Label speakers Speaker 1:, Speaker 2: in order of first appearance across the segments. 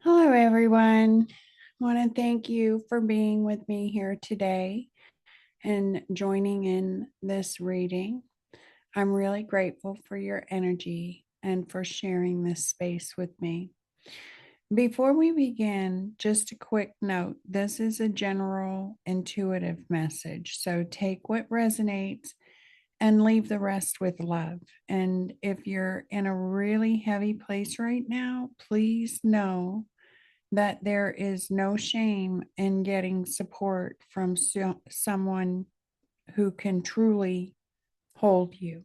Speaker 1: Hello, everyone. I want to thank you for being with me here today and joining in this reading. I'm really grateful for your energy and for sharing this space with me. Before we begin, just a quick note this is a general intuitive message. So take what resonates and leave the rest with love. And if you're in a really heavy place right now, please know that there is no shame in getting support from someone who can truly hold you,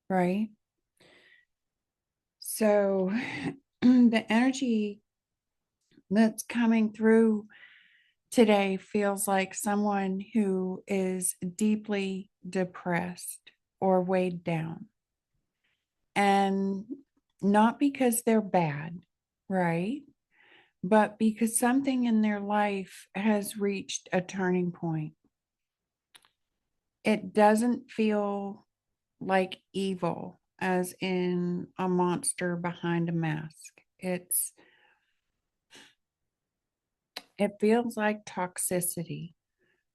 Speaker 1: right? So, the energy that's coming through today feels like someone who is deeply depressed or weighed down. And not because they're bad, right? But because something in their life has reached a turning point. It doesn't feel like evil, as in a monster behind a mask. It feels like toxicity,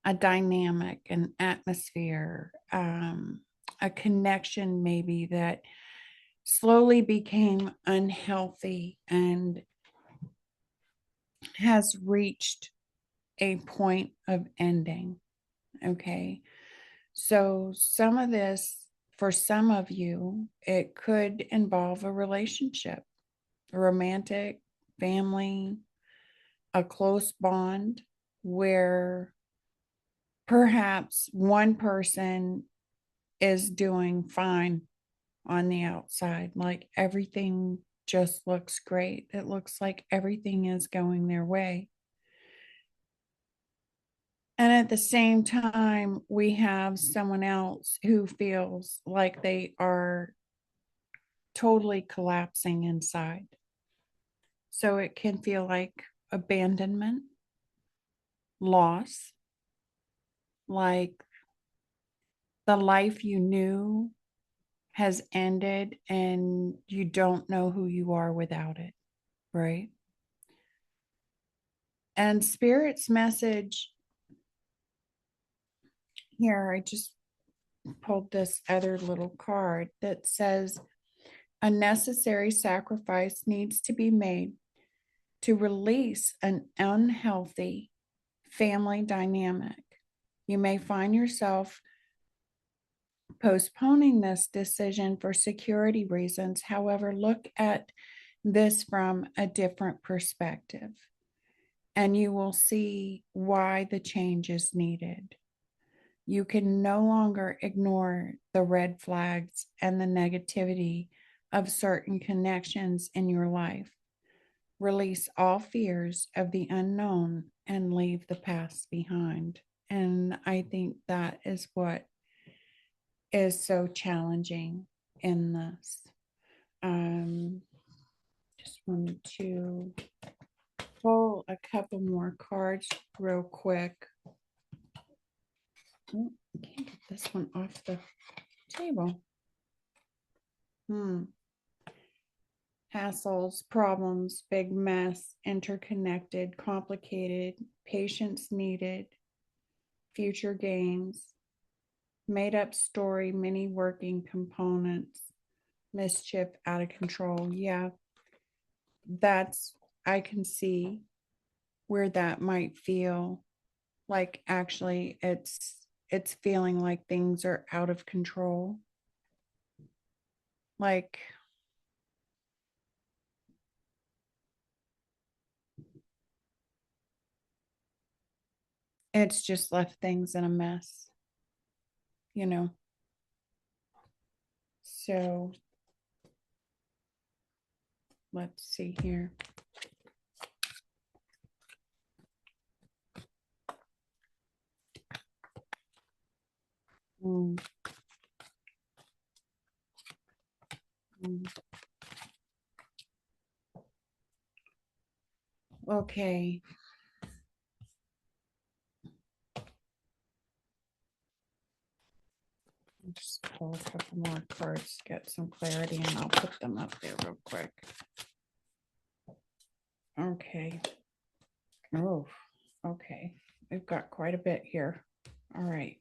Speaker 1: a dynamic, an atmosphere, a connection maybe that slowly became unhealthy and has reached a point of ending. Okay. So, some of this, for some of you, it could involve a relationship, a romantic, family, a close bond where perhaps one person is doing fine on the outside, like everything just looks great. It looks like everything is going their way. And at the same time, we have someone else who feels like they are totally collapsing inside. So it can feel like abandonment, loss, like the life you knew has ended and you don't know who you are without it, right? And Spirit's message here, I just pulled this other little card that says a necessary sacrifice needs to be made to release an unhealthy family dynamic. You may find yourself postponing this decision for security reasons. However, look at this from a different perspective, and you will see why the change is needed. You can no longer ignore the red flags and the negativity of certain connections in your life. Release all fears of the unknown and leave the past behind. And I think that is what is so challenging in this. Um, just wanted to pull a couple more cards real quick. Oh, I can't get this one off the table. Hassles, problems, big mess, interconnected, complicated, patience needed, future gains, made up story, many working components, mischief, out of control. Yeah, that's, I can see where that might feel like actually it's feeling like things are out of control. Like it's just left things in a mess, you know. So let's see here. Mm, mm. Okay. I'll just pull a couple more cards, get some clarity, and I'll put them up there real quick. Okay. Oh, okay. We've got quite a bit here. All right.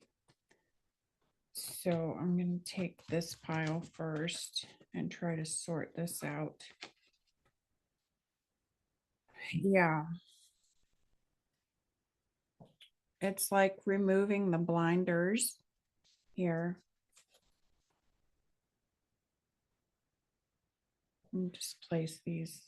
Speaker 1: So I'm going to take this pile first and try to sort this out. Yeah. It's like removing the blinders here. And just place these.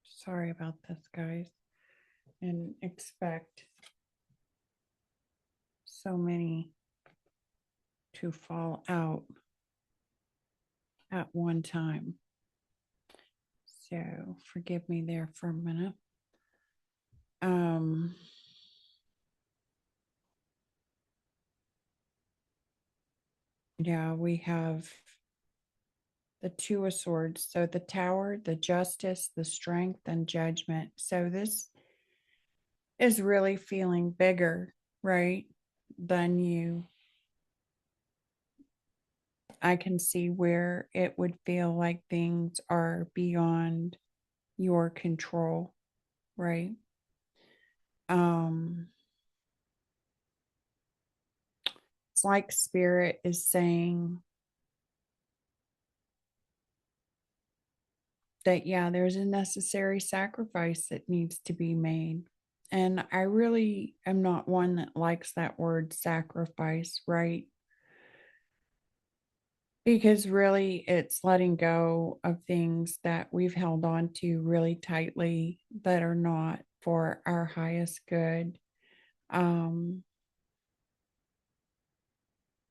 Speaker 1: Sorry about this, guys. And expect so many to fall out at one time. So forgive me there for a minute. Um, yeah, we have the Two of Swords. So the Tower, the Justice, the Strength, and Judgment. So this is really feeling bigger, right? Than you. I can see where it would feel like things are beyond your control, right? Um, it's like spirit is saying that, yeah, there's a necessary sacrifice that needs to be made. And I really am not one that likes that word sacrifice, right? Because really it's letting go of things that we've held on to really tightly that are not for our highest good. Um,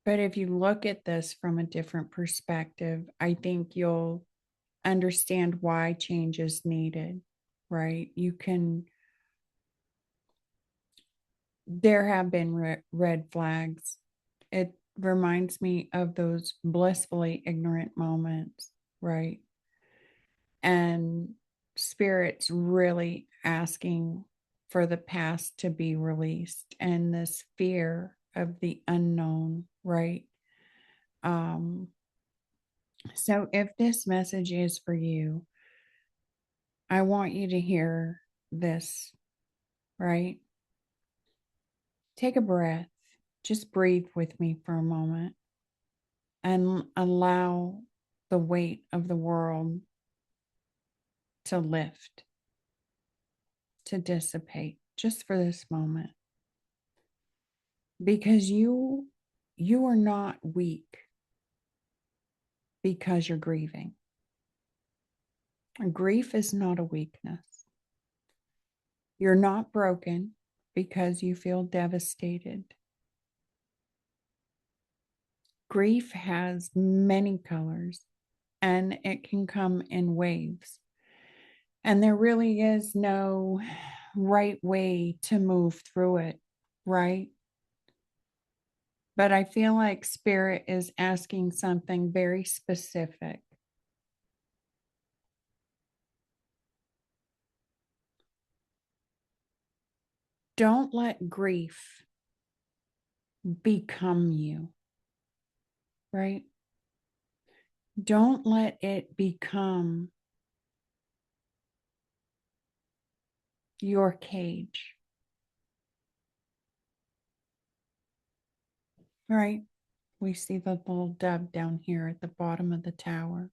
Speaker 1: but if you look at this from a different perspective, I think you'll understand why change is needed, right? You can, there have been red flags. It reminds me of those blissfully ignorant moments, right? And spirits really asking for the past to be released and this fear of the unknown, right? Um, so if this message is for you, I want you to hear this, right? Take a breath. Just breathe with me for a moment and allow the weight of the world to lift, to dissipate just for this moment. Because you are not weak because you're grieving. Grief is not a weakness. You're not broken because you feel devastated. Grief has many colors and it can come in waves. And there really is no right way to move through it, right? But I feel like spirit is asking something very specific. Don't let grief become you, right? Don't let it become your cage, right? We see the little dove down here at the bottom of the tower.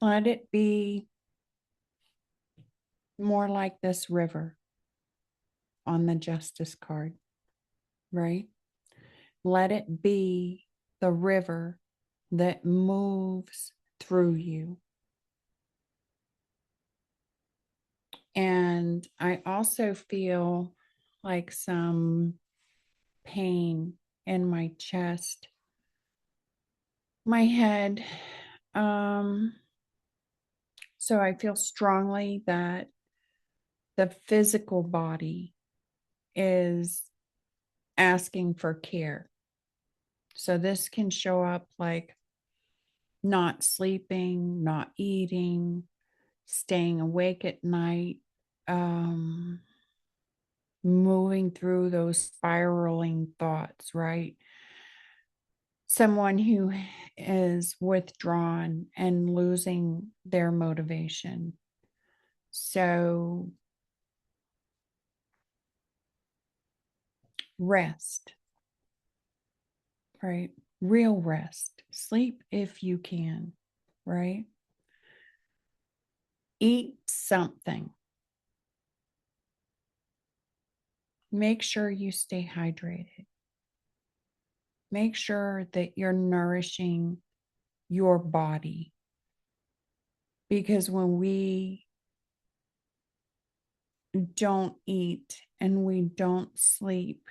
Speaker 1: Let it be more like this river on the justice card, right? Let it be the river that moves through you. And I also feel like some pain in my chest, my head. Um, so I feel strongly that the physical body is asking for care. So this can show up like not sleeping, not eating, staying awake at night, moving through those spiraling thoughts, right? Someone who is withdrawn and losing their motivation. So rest, right? Real rest. Sleep if you can, right? Eat something. Make sure you stay hydrated. Make sure that you're nourishing your body. Because when we don't eat and we don't sleep,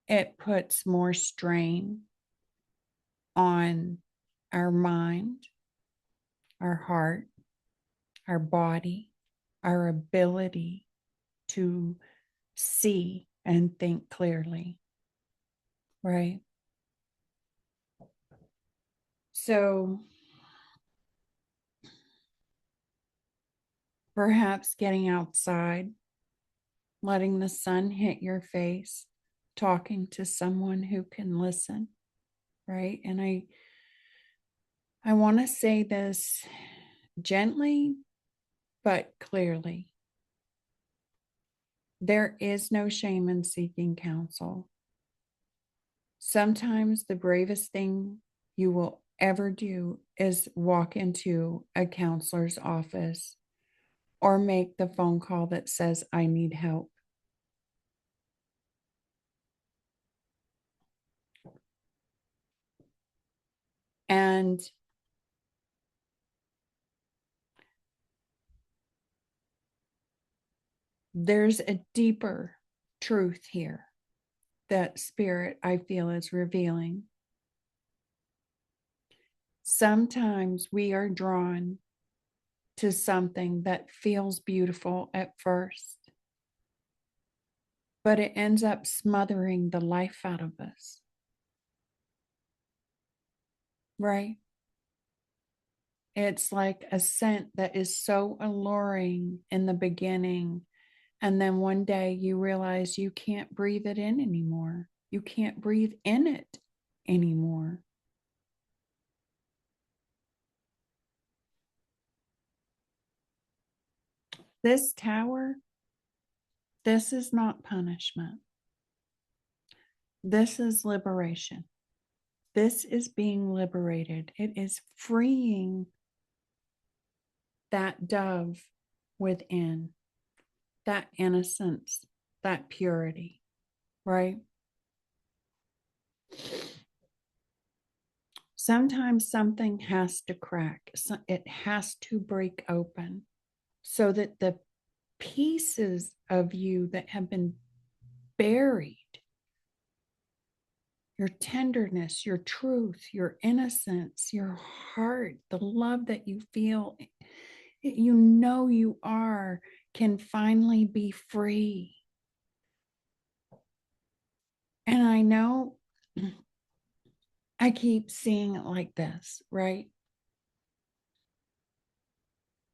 Speaker 1: it puts more strain on our mind, our heart, our body, our ability to see and think clearly, right? So perhaps getting outside, letting the sun hit your face, talking to someone who can listen, right? And I want to say this gently but clearly. There is no shame in seeking counsel. Sometimes the bravest thing you will ever do is walk into a counselor's office or make the phone call that says, I need help. And there's a deeper truth here that Spirit, I feel, is revealing. Sometimes we are drawn to something that feels beautiful at first, but it ends up smothering the life out of us, right? It's like a scent that is so alluring in the beginning. And then one day you realize you can't breathe it in anymore. You can't breathe in it anymore. This tower, this is not punishment. This is liberation. This is being liberated. It is freeing that dove within, that innocence, that purity, right? Sometimes something has to crack, it has to break open so that the pieces of you that have been buried, your tenderness, your truth, your innocence, your heart, the love that you feel, you know you are, can finally be free. And I know I keep seeing it like this, right?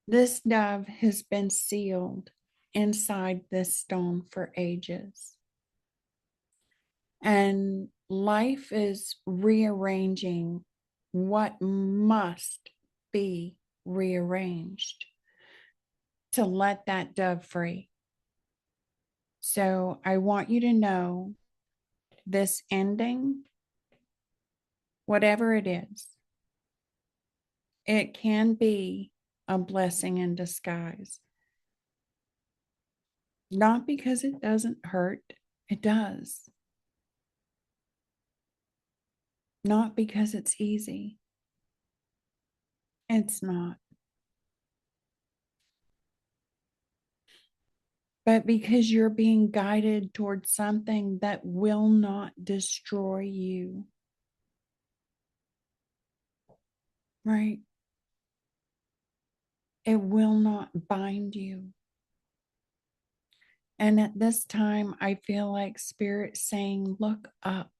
Speaker 1: This dove has been sealed inside this stone for ages. And life is rearranging what must be rearranged to let that dove free. So I want you to know this ending, whatever it is, it can be a blessing in disguise. Not because it doesn't hurt, it does. Not because it's easy, it's not. But because you're being guided towards something that will not destroy you. Right? It will not bind you. And at this time, I feel like Spirit saying, look up.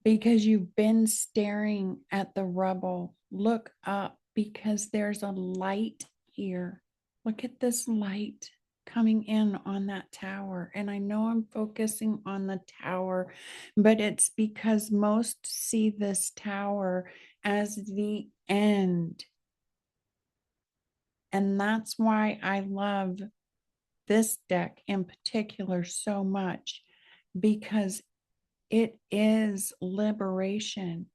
Speaker 1: Because you've been staring at the rubble. Look up because there's a light here. Look at this light coming in on that tower. And I know I'm focusing on the tower, but it's because most see this tower as the end. And that's why I love this deck in particular so much, because it is liberation.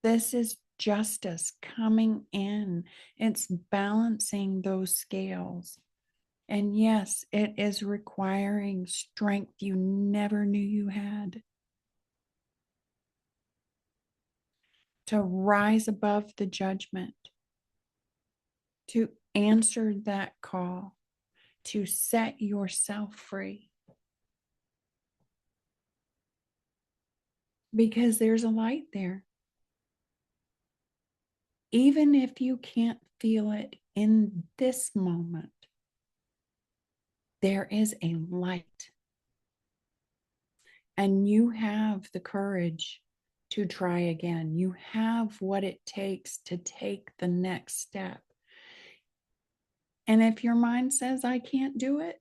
Speaker 1: This is justice coming in. It's balancing those scales. And yes, it is requiring strength you never knew you had to rise above the judgment, to answer that call, to set yourself free. Because there's a light there. Even if you can't feel it in this moment, there is a light. And you have the courage to try again. You have what it takes to take the next step. And if your mind says, I can't do it,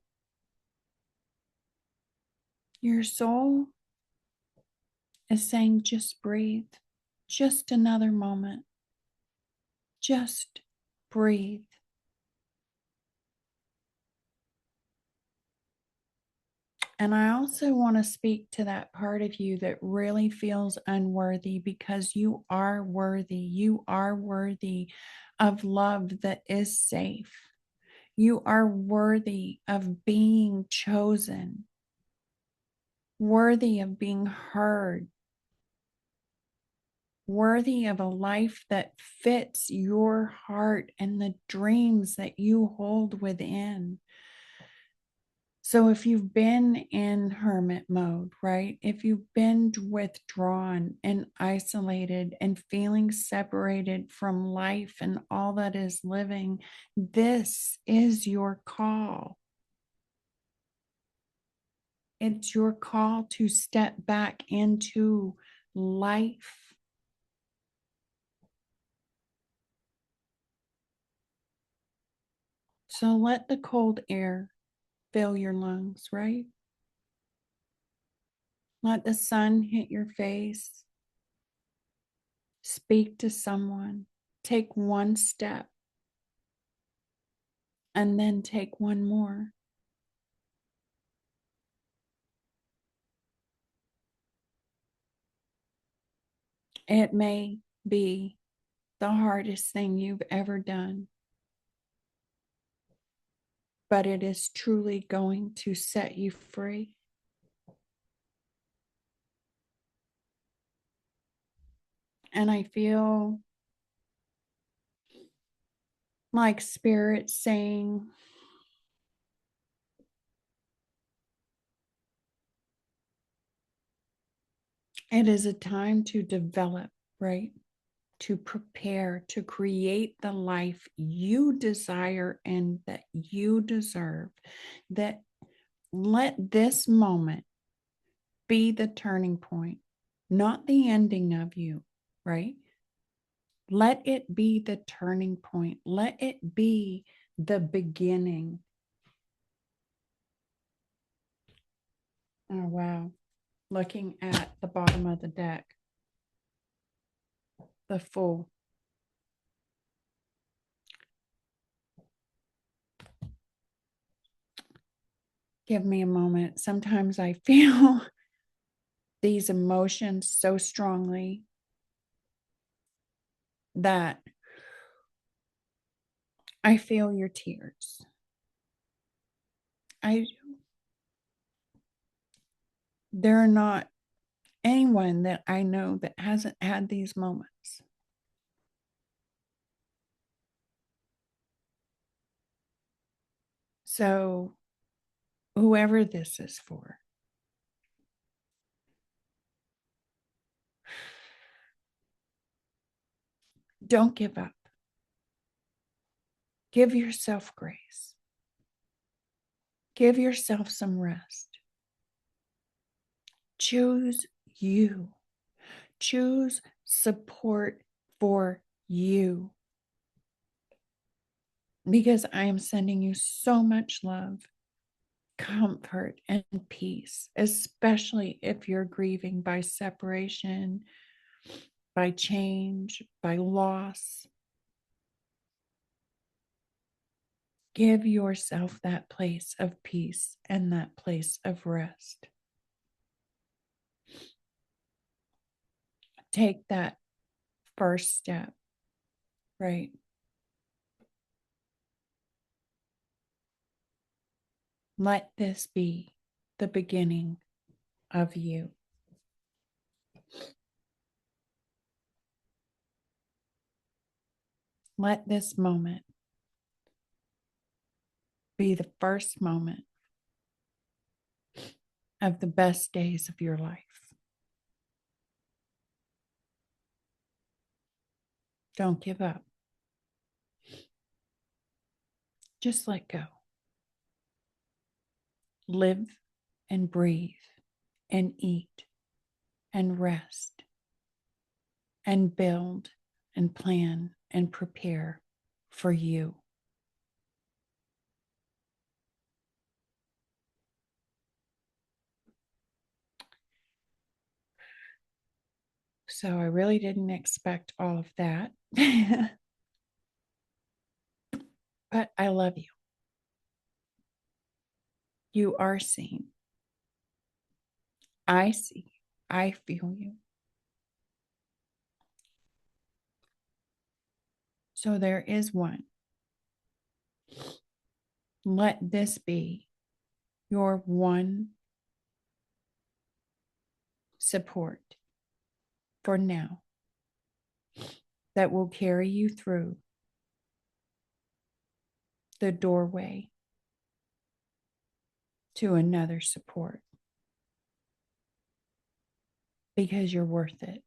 Speaker 1: your soul is saying, just breathe, just another moment, just breathe. And I also want to speak to that part of you that really feels unworthy, because you are worthy. You are worthy of love that is safe. You are worthy of being chosen, worthy of being heard, worthy of a life that fits your heart and the dreams that you hold within. So if you've been in hermit mode, right? If you've been withdrawn and isolated and feeling separated from life and all that is living, this is your call. It's your call to step back into life. So let the cold air fill your lungs, right? Let the sun hit your face. Speak to someone. Take one step and then take one more. It may be the hardest thing you've ever done, but it is truly going to set you free. And I feel like Spirit saying, it is a time to develop, right? To prepare, to create the life you desire and that you deserve. That let this moment be the turning point, not the ending of you, right? Let it be the turning point. Let it be the beginning. Oh, wow. Looking at the bottom of the deck, the Fool. Give me a moment. Sometimes I feel these emotions so strongly that I feel your tears. There are not anyone that I know that hasn't had these moments. So, whoever this is for, don't give up. Give yourself grace. Give yourself some rest. Choose you. Choose support for you, because I am sending you so much love, comfort, and peace, especially if you're grieving by separation, by change, by loss. Give yourself that place of peace and that place of rest. Take that first step, right? Let this be the beginning of you. Let this moment be the first moment of the best days of your life. Don't give up. Just let go. Live and breathe and eat and rest and build and plan and prepare for you. So I really didn't expect all of that. But I love you. You are seen. I see you. I feel you. So there is one. Let this be your one support for now that will carry you through the doorway to another support, because you're worth it.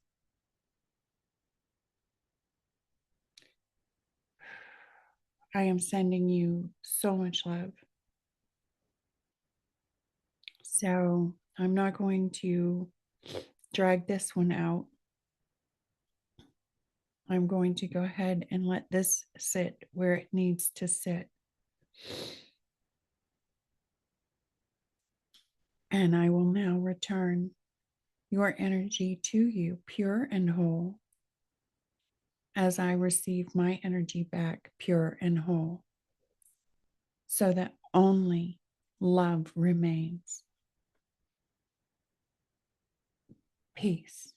Speaker 1: I am sending you so much love. So I'm not going to drag this one out. I'm going to go ahead and let this sit where it needs to sit. And I will now return your energy to you, pure and whole, as I receive my energy back, pure and whole, so that only love remains. Peace.